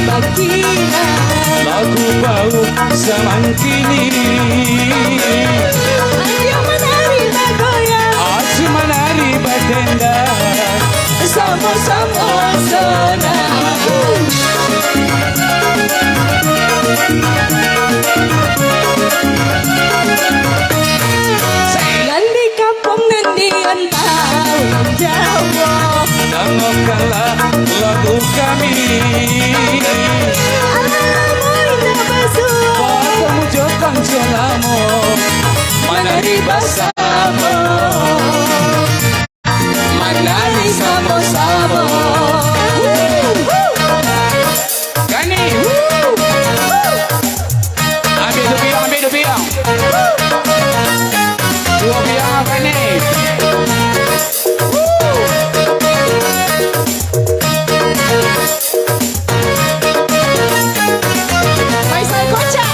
Bakina lagu bau semangkini ayo menari bergoyang asyik menari bertenda sama-sama senang di kampung nanti entah Jawa dengarkanlah lagu kami Bertemu jokang selama menari bersama menari sama-sama Gani ambil tu biang dua biang apa ni Faisal kocak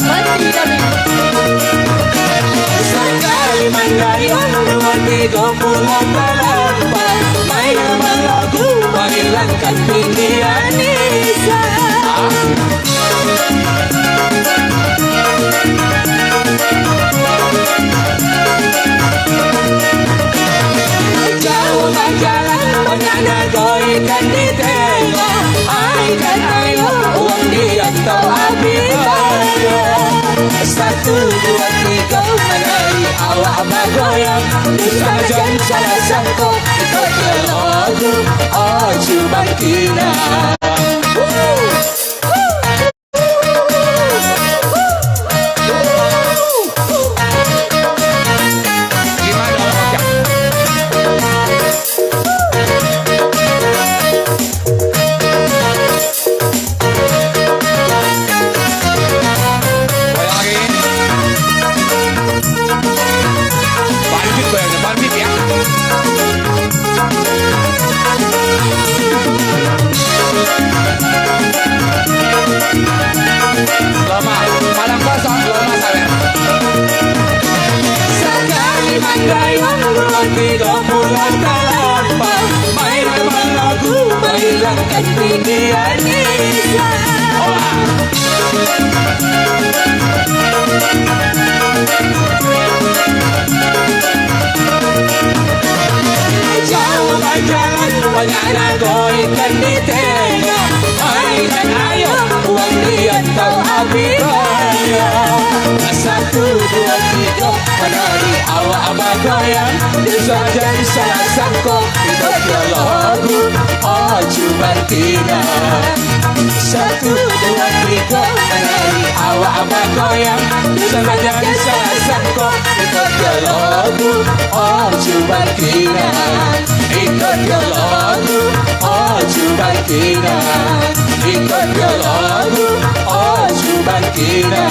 mati kami sekali menggayung 2, 3 bulan terlampau main lagu menghilangkan pilihan Nisa jauh berjalan menana goikan di tengok aikan ayo uang dia atau habis bayar 1, 2, 3 menari awak bergoyang bisa jadi salah sangka ikut lagu Aju Bakina malam kosong lama sawer sekali menggayung 2, 3 bulan terlampau main lagu menghilangkan pilihan Nisa jauh berjalan menana goikan di tengok aikan ayo uang dia tau habis bayar 1, 2, 3 menari awak bergoyang bisa jadi salah sangka ikut lagu Aju Bakina 1, 2, 3 menari awak bergoyang bisa jadi salah sangka ikut lagu Aju Bakina ikut lagu Aju Bakina ikut lagu Aju Bakina